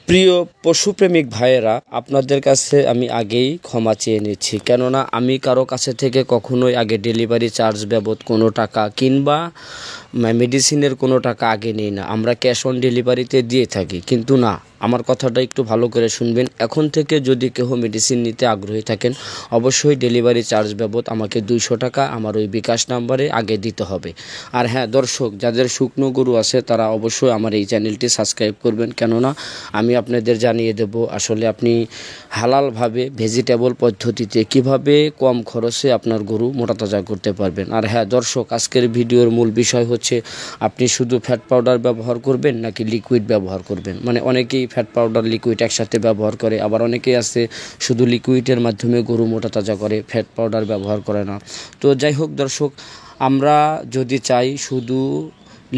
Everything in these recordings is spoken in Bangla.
প্রিয় পশুপ্রেমিক ভাইয়েরা, আপনাদের কাছে আমি আগেই ক্ষমা চেয়ে নিচ্ছি, কেননা আমি কারো কাছে থেকে কখনোই আগে ডেলিভারি চার্জ বাবদ কোনো টাকা কিংবা মেডিসিনের কোনো টাকা আগে নিই না। আমরা ক্যাশ অন ডেলিভারিতে দিয়ে থাকি, কিন্তু না, আমার কথাটা একটু ভালো করে শুনবেন। এখন থেকে যদি কেউ মেডিসিন নিতে আগ্রহী থাকেন, অবশ্যই ডেলিভারি চার্জ বাবদ আমাকে 200 টাকা আমার ওই বিকাশ নাম্বারে আগে দিতে হবে। আর হ্যাঁ দর্শক, যাদের শুকনো গরু আছে তারা অবশ্যই আমার এই চ্যানেলটি সাবস্ক্রাইব করবেন, কেননা আমি আপনাদের জানিয়ে দেব আসলে আপনি হালালভাবে ভেজিটেবল পদ্ধতিতে কিভাবে কম খরচে আপনার গরু মোটাতাজা করতে পারবেন। আর হ্যাঁ দর্শক, আজকের ভিডিওর মূল বিষয় হচ্ছে আপনি শুধু ফ্যাট পাউডার ব্যবহার করবেন নাকি লিকুইড ব্যবহার করবেন। মানে অনেকেই ফ্যাট পাউডার লিকুইড একসাথে ব্যবহার করে, আবার অনেকেই আছে শুধু লিকুইডের মাধ্যমে গরু মোটাতাজা করে, ফ্যাট পাউডার ব্যবহার করে না। তো যাই হোক দর্শক, আমরা যদি চাই শুধু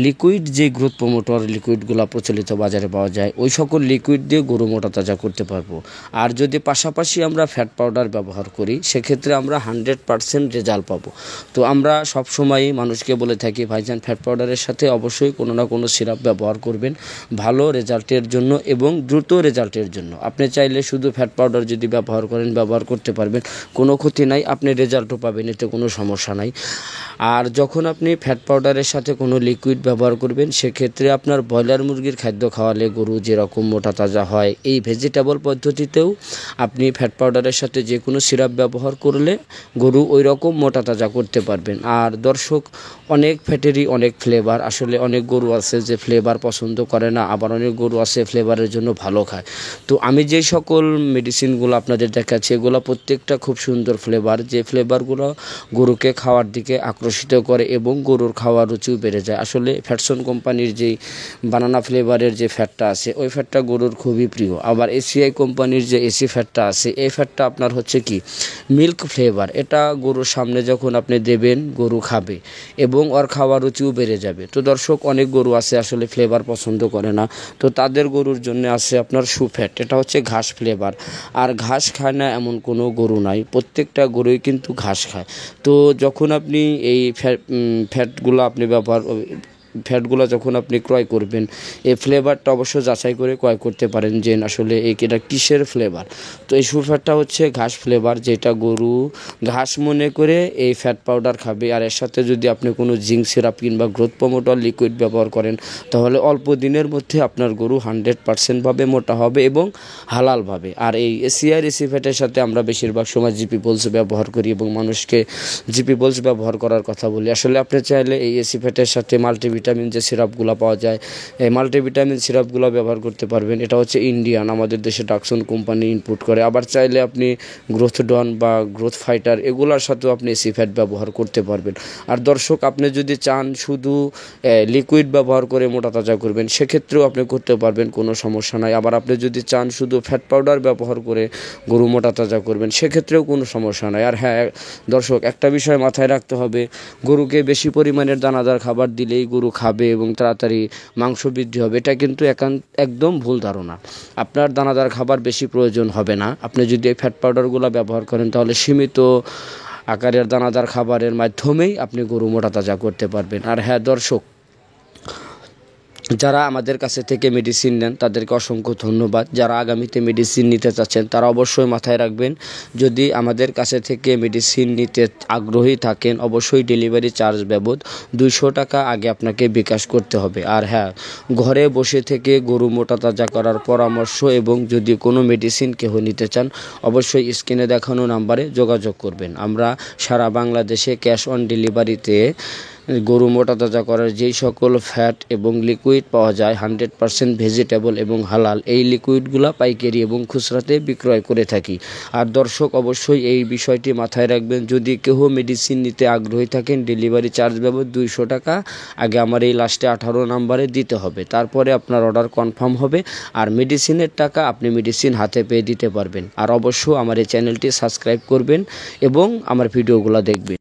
লিকুইড যে গ্রোথ প্রমোটর লিকুইডগুলো প্রচলিত বাজারে পাওয়া যায়, ওই সকল লিকুইড দিয়ে গরু মোটাতাজা করতে পারবো। আর যদি পাশাপাশি আমরা ফ্যাট পাউডার ব্যবহার করি, সেক্ষেত্রে আমরা 100% রেজাল্ট পাবো। তো আমরা সবসময়ই মানুষকে বলে থাকি, ভাইজান ফ্যাট পাউডারের সাথে অবশ্যই কোনো না কোনো সিরাপ ব্যবহার করবেন ভালো রেজাল্টের জন্য এবং দ্রুত রেজাল্টের জন্য। আপনি চাইলে শুধু ফ্যাট পাউডার যদি ব্যবহার করেন, ব্যবহার করতে পারবেন, কোনো ক্ষতি নাই, আপনি রেজাল্টও পাবেন, এতে কোনো সমস্যা নাই। আর যখন আপনি ফ্যাট পাউডারের সাথে কোনো লিকুইড ব্যবহার করবেন, সেক্ষেত্রে আপনার ব্রয়লার মুরগির খাদ্য খাওয়ালে গরু যেরকম মোটা তাজা হয়, এই ভেজিটেবল পদ্ধতিতেও আপনি ফ্যাট পাউডারের সাথে যে কোনো সিরাপ ব্যবহার করলে গরু ওই রকম মোটা তাজা করতে পারবেন। আর দর্শক, অনেক ফ্যাটেরই অনেক ফ্লেভার, আসলে অনেক গরু আছে যে ফ্লেভার পছন্দ করে না, আবার অনেক গরু আছে ফ্লেভারের জন্য ভালো খায়। তো আমি যেই সকল মেডিসিনগুলো আপনাদের দেখাচ্ছি, এগুলো প্রত্যেকটা খুব সুন্দর ফ্লেভার, যে ফ্লেভারগুলো গরুকে খাওয়ার দিকে আকর্ষিত করে এবং গরুর খাওয়ার রুচিও বেড়ে যায়। আসলে ফ্যাটসন কোম্পানির যেই বানানা ফ্লেভারের যে ফ্যাটটা আছে, ওই ফ্যাটটা গরুর খুবই প্রিয়। আবার এসিআই কোম্পানির যে এসি ফ্যাটটা আছে, এই ফ্যাটটা আপনার হচ্ছে কি মিল্ক ফ্লেভার। এটা গরুর সামনে যখন আপনি দেবেন, গরু খাবে এবং ওর খাওয়ার রুচিও বেড়ে যাবে। তো দর্শক, অনেক গরু আছে আসলে ফ্লেভার পছন্দ করে না, তো তাদের গরুর জন্য আছে আপনার সুফ্যাট, এটা হচ্ছে ঘাস ফ্লেভার। আর ঘাস খায় না এমন কোনো গরু নাই, প্রত্যেকটা গরুই কিন্তু ঘাস খায়। তো যখন আপনি এই ফ্যাটগুলো আপনি ফ্যাটগুলো যখন আপনি ক্রয় করবেন, এই ফ্লেভারটা অবশ্য যাচাই করে ক্রয় করতে পারেন যে আসলে এটা কিসের ফ্লেভার। তো এই সুফ্যাটটা হচ্ছে ঘাস ফ্লেভার, যেটা গরু ঘাস মনে করে এই ফ্যাট পাউডার খাবে। আর এর সাথে যদি আপনি কোনো জিঙ্ক সিরাপ কিংবা গ্রোথ প্রমোটর লিকুইড ব্যবহার করেন, তাহলে অল্প দিনের মধ্যে আপনার গরু 100% মোটা হবে এবং হালালভাবে। আর এই এসিআই এসি ফ্যাটের সাথে আমরা বেশিরভাগ সময় জিপি বোলস ব্যবহার করি এবং মানুষকে জিপি বোলস ব্যবহার করার কথা বলি। আসলে আপনি চাইলে এই এসি ফ্যাটের সাথে মাল্টিভিটামিন যে সিরাপগুলো পাওয়া যায়, এই মাল্টিভিটামিন সিরাপগুলো ব্যবহার করতে পারবেন। এটা হচ্ছে ইন্ডিয়ান, আমাদের দেশে ডাকসন কোম্পানি ইনপুট করে। আবার চাইলে আপনি গ্রোথ ডন বা গ্রোথ ফাইটার এগুলোর সাথেও আপনি এসি ফ্যাট ব্যবহার করতে পারবেন। আর দর্শক, আপনি যদি চান শুধু লিকুইড ব্যবহার করে মোটা তাজা করবেন, সেক্ষেত্রেও আপনি করতে পারবেন, কোনো সমস্যা নাই। আবার আপনি যদি চান শুধু ফ্যাট পাউডার ব্যবহার করে গরু মোটা তাজা করবেন, সেক্ষেত্রেও কোনো সমস্যা নাই। আর হ্যাঁ দর্শক, একটা বিষয় মাথায় রাখতে হবে, গরুকে বেশি পরিমাণের দানাদার খাবার দিলেই গরু খাবে এবং তাড়াতাড়ি মাংস বৃদ্ধি হবে, এটা কিন্তু একদম ভুল ধারণা। আপনার দানাদার খাবার বেশি প্রয়োজন হবে না। আপনি যদি এই ফ্যাট পাউডারগুলো ব্যবহার করেন, তাহলে সীমিত আকারের দানাদার খাবারের মাধ্যমেই আপনি গরু মোটা তাজা করতে পারবেন। আর হ্যাঁ দর্শক, যারা আমাদের কাছে থেকে মেডিসিন নেন তাদেরকে অসংখ্য ধন্যবাদ। যারা আগামীতে মেডিসিন নিতে চাচ্ছেন, তারা অবশ্যই মাথায় রাখবেন, যদি আমাদের কাছে থেকে মেডিসিন নিতে আগ্রহী থাকেন, অবশ্যই ডেলিভারি চার্জ বাবদ 200 টাকা আগে আপনাকে বিকাশ করতে হবে। আর হ্যাঁ, ঘরে বসে থেকে গরু মোটা তাজা করার পরামর্শ এবং যদি কোনো মেডিসিন কেউ নিতে চান, অবশ্যই স্ক্রিনে দেখানো নাম্বারে যোগাযোগ করবেন। আমরা সারা বাংলাদেশে ক্যাশ অন ডেলিভারিতে গরু মোটা তাজা করার যেই সকল ফ্যাট এবং লিকুইড পাওয়া যায় 100% ভেজিটেবল এবং হালাল, এই লিকুইডগুলো পাইকারি এবং খুচরাতে বিক্রয় করে থাকি। আর দর্শক, অবশ্যই এই বিষয়টি মাথায় রাখবেন, যদি কেউ মেডিসিন নিতে আগ্রহী থাকেন, ডেলিভারি চার্জ বাবদ 200 টাকা আগে আমার এই লাস্টে 18 নাম্বারে দিতে হবে, তারপরে আপনার অর্ডার কনফার্ম হবে। আর মেডিসিনের টাকা আপনি মেডিসিন হাতে পেয়ে দিতে পারবেন। আর অবশ্যই আমার এই চ্যানেলটি সাবস্ক্রাইব করবেন এবং আমার ভিডিওগুলো দেখবেন।